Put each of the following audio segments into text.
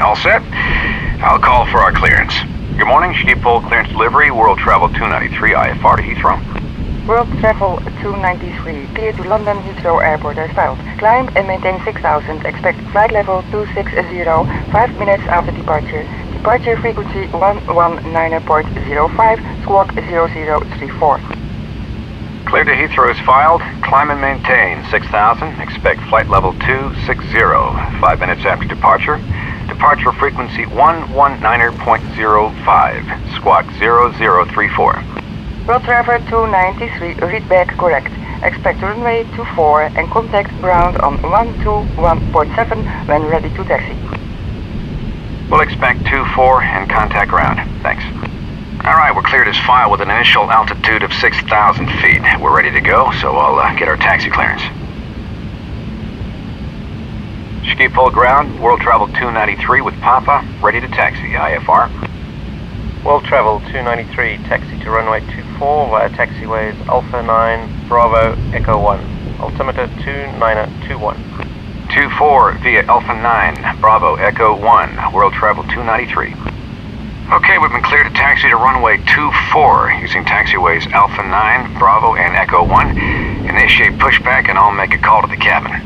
All set? I'll call for our clearance. Good morning, Schiphol clearance delivery, World Travel 293, IFR to Heathrow. World Travel 293, clear to London Heathrow Airport as filed. Climb and maintain 6000, expect flight level 260, 5 minutes after departure. Departure frequency 119.05, squawk 0034. Clear to Heathrow is filed. Climb and maintain 6,000. Expect flight level 260. 5 minutes after departure. Departure frequency 119.05. Squawk 0034. World Traveler 293, read back correct. Expect runway 24 and contact ground on 121.7 when ready to taxi. We'll expect 24 and contact ground. Thanks. Alright, we're cleared as file with an initial altitude of 6,000 feet. We're ready to go, so I'll get our taxi clearance. Schiphol ground, World Travel 293 with Papa, ready to taxi, IFR. World Travel 293, taxi to runway 24 via taxiways Alpha 9, Bravo, Echo 1, altimeter 2921. 24 via Alpha 9, Bravo, Echo 1, World Travel 293. Okay, we've been cleared to taxi to runway 24 using taxiways Alpha 9, Bravo, and Echo 1. Initiate pushback and I'll make a call to the cabin.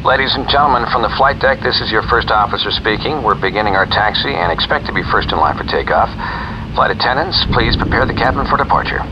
Ladies and gentlemen, from the flight deck, this is your first officer speaking. We're beginning our taxi and expect to be first in line for takeoff. Flight attendants, please prepare the cabin for departure.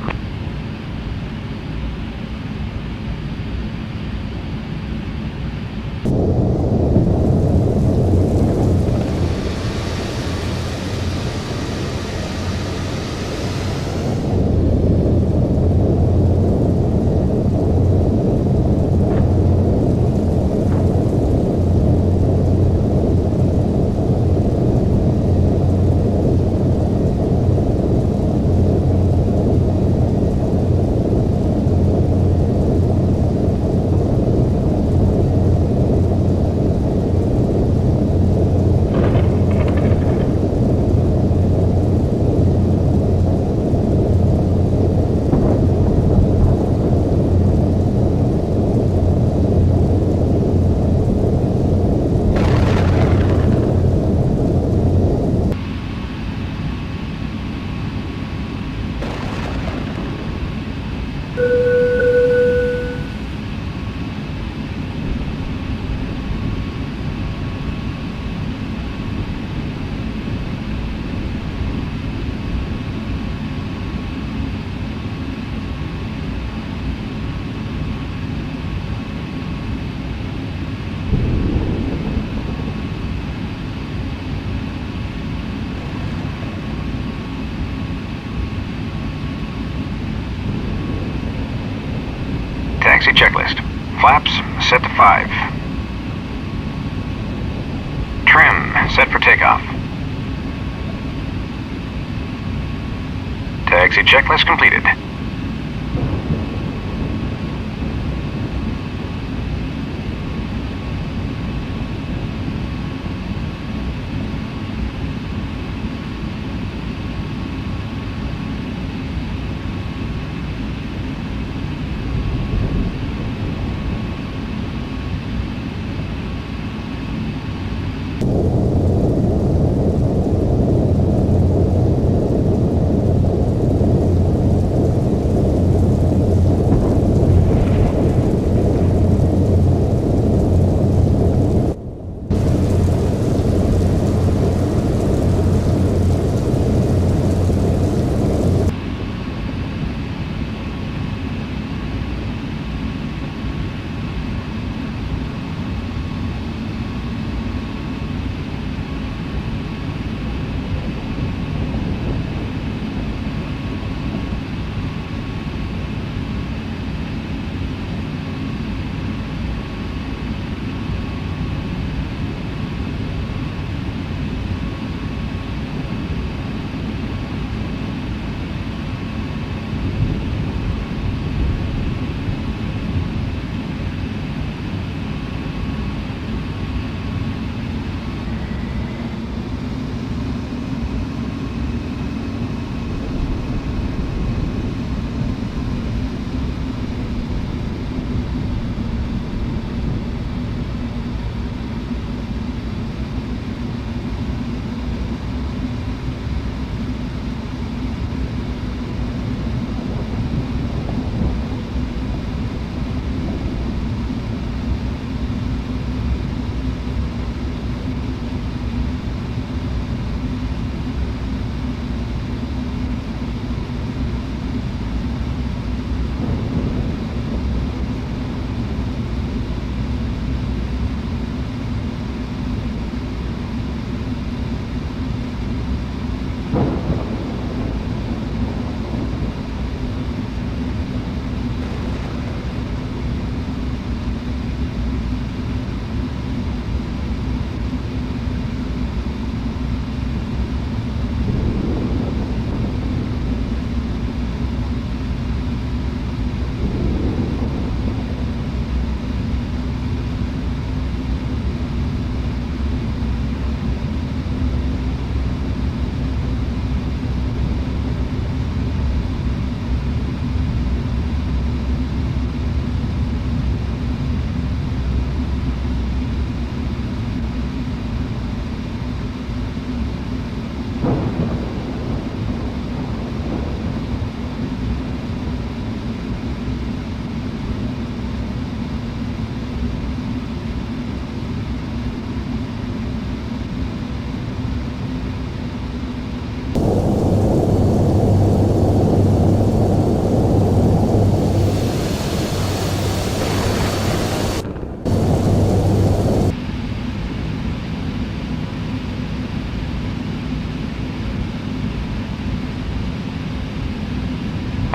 Taxi checklist. Flaps set to 5. Trim set for takeoff. Taxi checklist completed.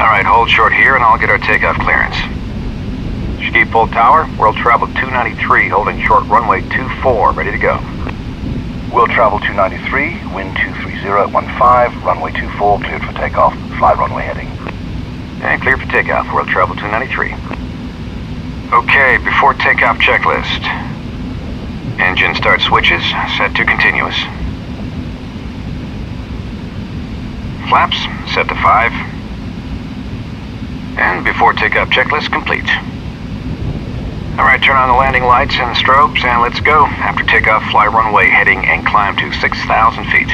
Alright, hold short here and I'll get our takeoff clearance. Ski Pole Tower, World Travel 293, holding short runway 24, ready to go. World Travel 293, wind 230 at 15, runway 24, cleared for takeoff, fly runway heading. And clear for takeoff, World Travel 293. Okay, before takeoff checklist. Engine start switches, set to continuous. Flaps, set to 5. And before takeoff checklist complete. Alright, turn on the landing lights and strobes and let's go. After takeoff, fly runway heading and climb to 6,000 feet.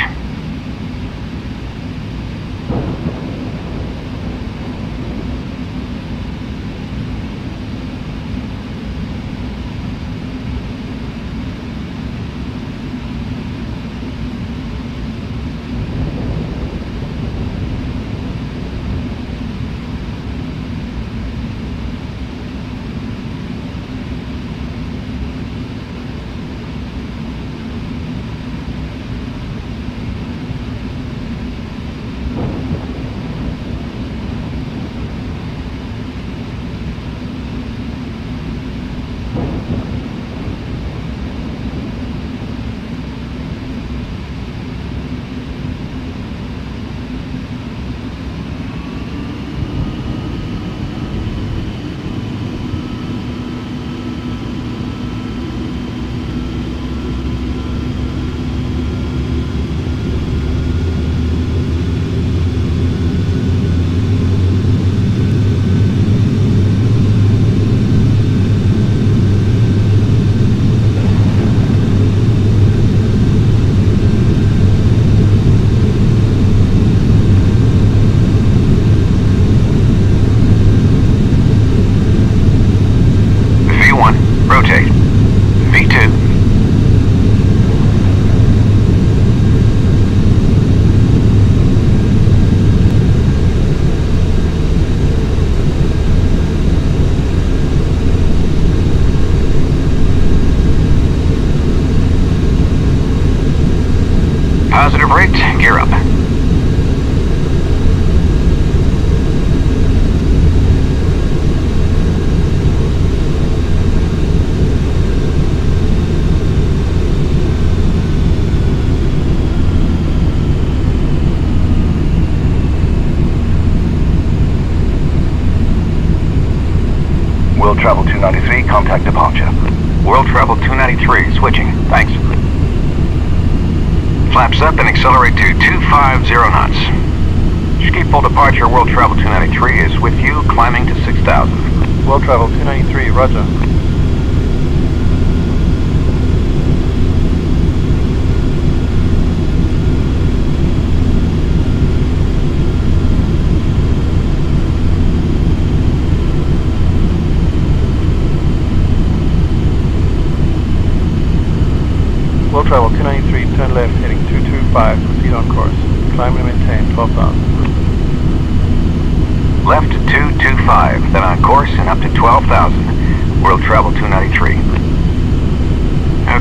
Rotate. V2. Positive rate, gear up. World Travel 293, contact departure. World Travel 293, switching. Thanks. Flaps up and accelerate to 250 knots. Ski Pole departure, World Travel 293 is with you, climbing to 6,000. World Travel 293, roger. World Travel 293, turn left, heading 225, proceed on course. Climb and maintain 12,000. Left to 225, then on course and up to 12,000. World Travel 293.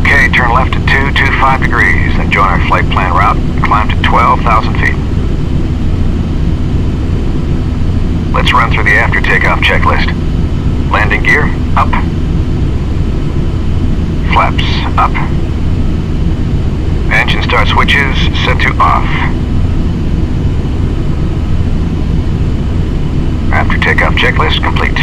Okay, turn left to 225 degrees, then join our flight plan route, climb to 12,000 feet. Let's run through the after takeoff checklist. Landing gear, up. Flaps, up. Engine start switches set to off. After takeoff checklist complete.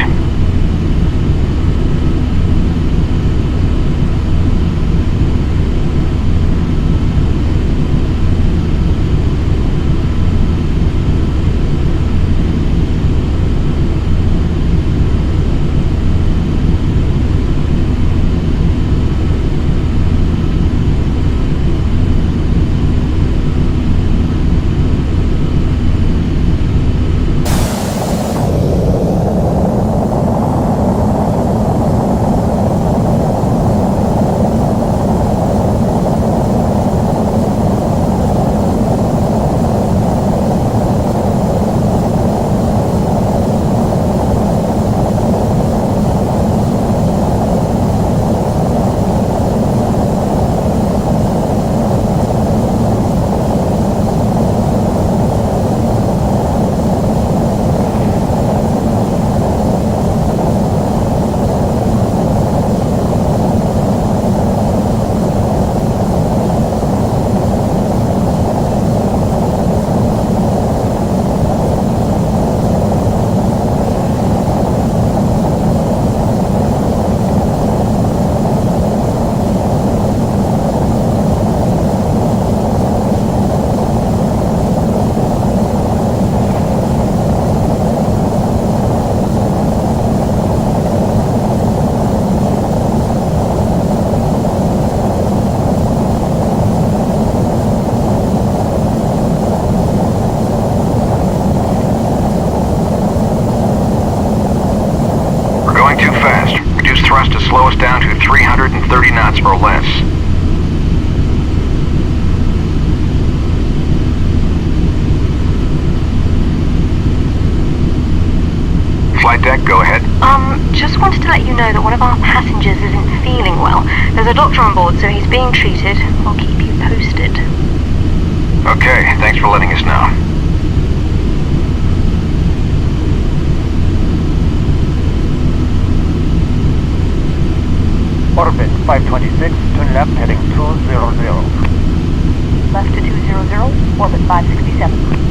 deck, go ahead. Just wanted to let you know that one of our passengers isn't feeling well. There's a doctor on board, so he's being treated. I'll keep you posted. Okay, thanks for letting us know. Orbit 526, turn left heading 200. Left to 200, orbit 567.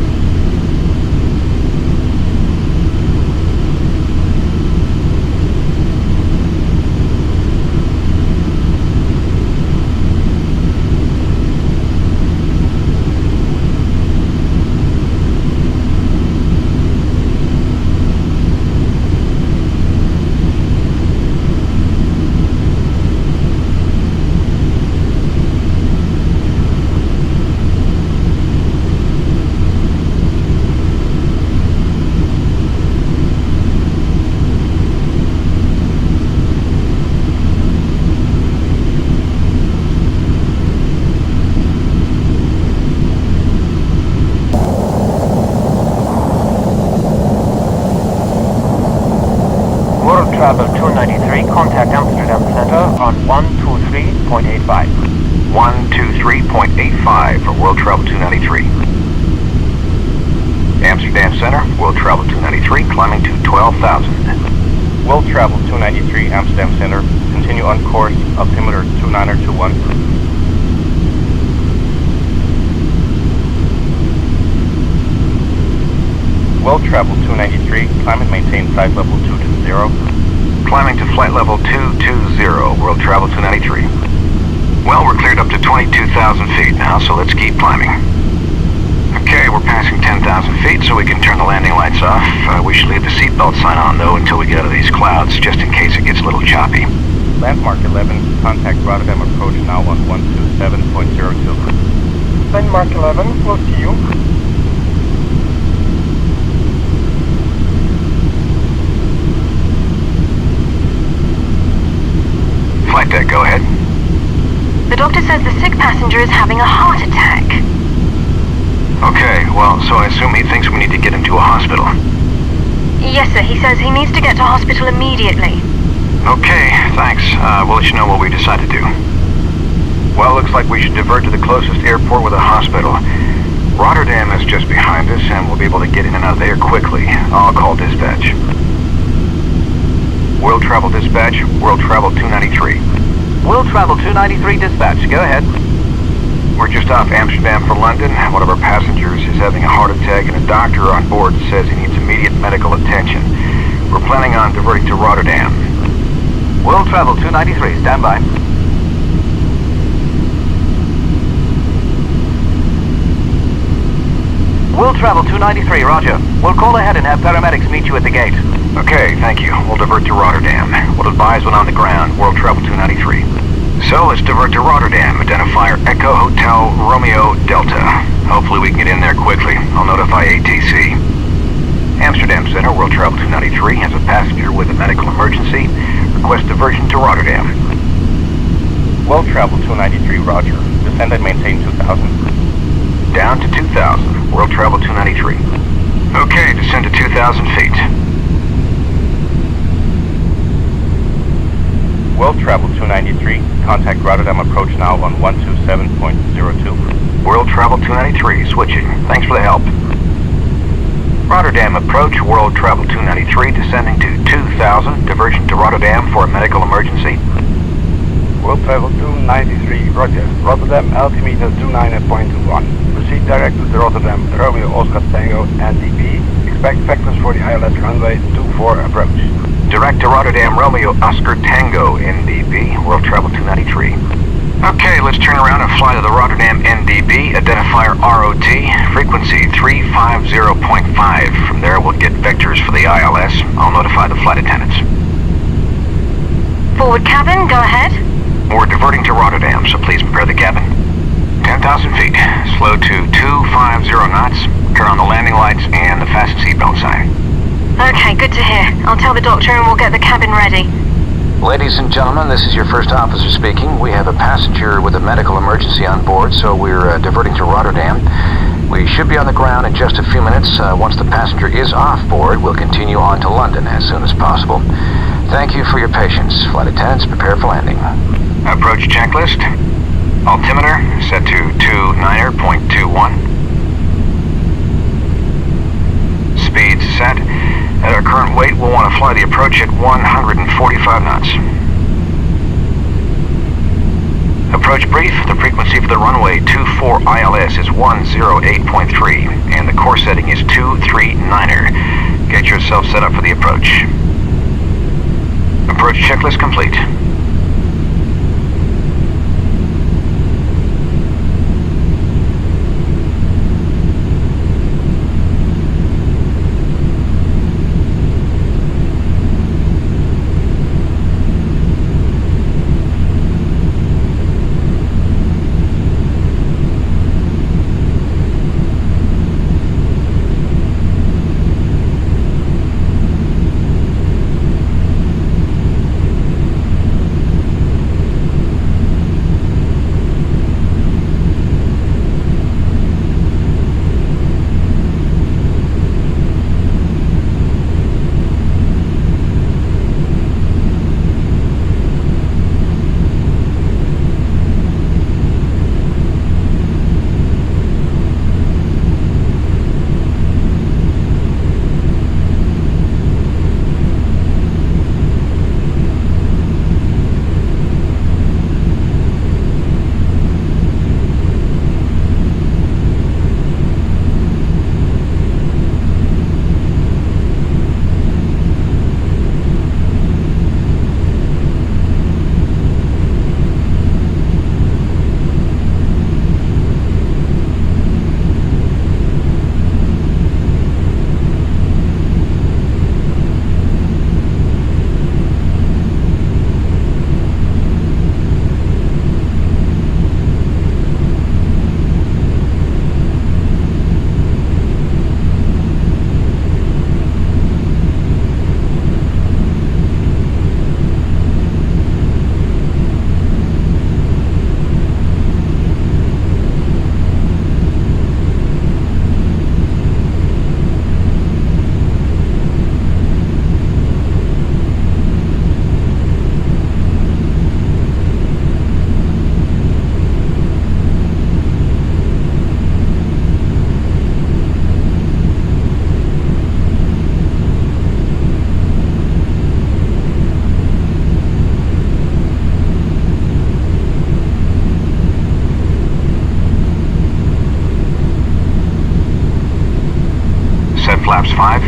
Travel 293, contact Amsterdam Center on 123.85. 123.85 for World Travel 293. Amsterdam Center, World Travel 293, climbing to 12,000. World Travel 293, Amsterdam Center. Continue on course, altimeter 2921. World Travel 293, climb and maintain flight level 220. Climbing to flight level 220, World Travel 293. Well, we're cleared up to 22,000 feet now, so let's keep climbing. Okay, we're passing 10,000 feet, so we can turn the landing lights off. We should leave the seatbelt sign on, though, until we get out of these clouds, just in case it gets a little choppy. Landmark 11, contact Rotterdam approach now on 127.02. Landmark 11, we'll see you. Flight deck, go ahead. The doctor says the sick passenger is having a heart attack. Okay, well, so I assume he thinks we need to get him to a hospital. Yes, sir. He says he needs to get to hospital immediately. Okay, thanks. We'll let you know what we decide to do. Well, looks like we should divert to the closest airport with a hospital. Rotterdam is just behind us, and we'll be able to get in and out of there quickly. I'll call dispatch. World Travel Dispatch, World Travel 293. World Travel 293 Dispatch, go ahead. We're just off Amsterdam for London. One of our passengers is having a heart attack, and a doctor on board says he needs immediate medical attention. We're planning on diverting to Rotterdam. World Travel 293, stand by. World Travel 293, roger. We'll call ahead and have paramedics meet you at the gate. Okay, thank you. We'll divert to Rotterdam. We'll advise when on the ground, World Travel 293. So let's divert to Rotterdam. Identifier Echo Hotel Romeo Delta. Hopefully we can get in there quickly. I'll notify ATC. Amsterdam Center, World Travel 293, has a passenger with a medical emergency. Request diversion to Rotterdam. World Travel 293, roger. Descend and maintain 2,000. Down to 2,000, World Travel 293. Okay, descend to 2,000 feet. World Travel 293, contact Rotterdam approach now on 127.02. World Travel 293, switching. Thanks for the help. Rotterdam approach, World Travel 293, descending to 2,000, diversion to Rotterdam for a medical emergency. World Travel 293, roger. Rotterdam altimeter 29.21. Proceed direct to the Rotterdam Romeo Oscar Tango NDB. Expect vectors for the ILS runway 24 approach. Direct to Rotterdam Romeo Oscar Tango NDB, World Travel 293. Okay, let's turn around and fly to the Rotterdam NDB, identifier ROT, frequency 350.5. From there we'll get vectors for the ILS. I'll notify the flight attendants. Forward cabin, go ahead. We're diverting to Rotterdam, so please prepare the cabin. 10,000 feet, slow to 250 knots, turn on the landing lights and the fasten seatbelt sign. Okay, good to hear. I'll tell the doctor and we'll get the cabin ready. Ladies and gentlemen, this is your first officer speaking. We have a passenger with a medical emergency on board, so we're diverting to Rotterdam. We should be on the ground in just a few minutes. Once the passenger is off board, we'll continue on to London as soon as possible. Thank you for your patience. Flight attendants, prepare for landing. Approach checklist. Altimeter set to 29.21. Speed set. At our current weight, we'll want to fly the approach at 145 knots. Approach brief. The frequency for the runway 24 ILS is 108.3, and the course setting is 239er. Get yourself set up for the approach. Approach checklist complete. Flaps 5.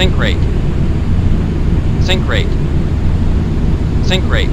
Sink rate. Sink rate. Sink rate.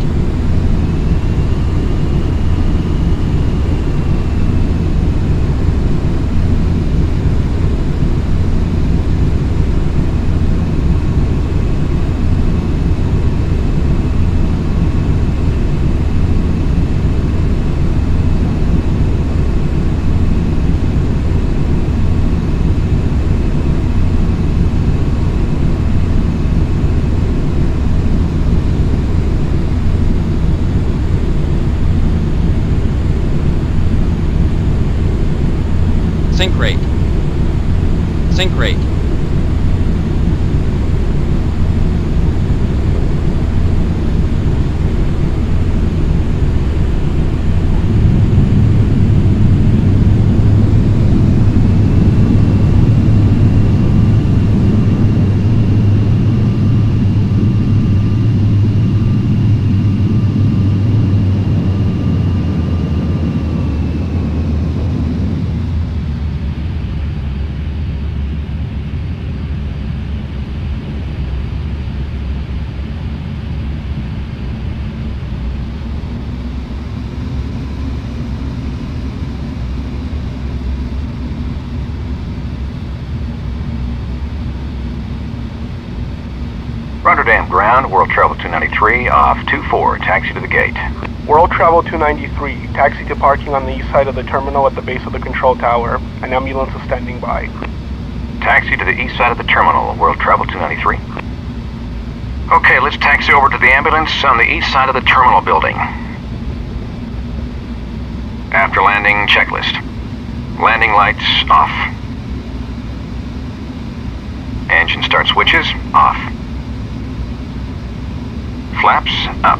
Sink rate. Sink rate. Rotterdam ground, world travel 293, off 24, taxi to the gate. World Travel 293, taxi to parking on the east side of the terminal at the base of the control tower. An ambulance is standing by. Taxi to the east side of the terminal, world travel 293. Okay, let's taxi over to the ambulance on the east side of the terminal building. After landing, checklist. Landing lights off. Engine start switches off. Flaps up.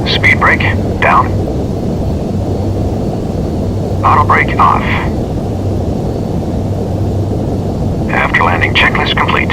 Speed brake down. Auto brake off. After landing checklist complete.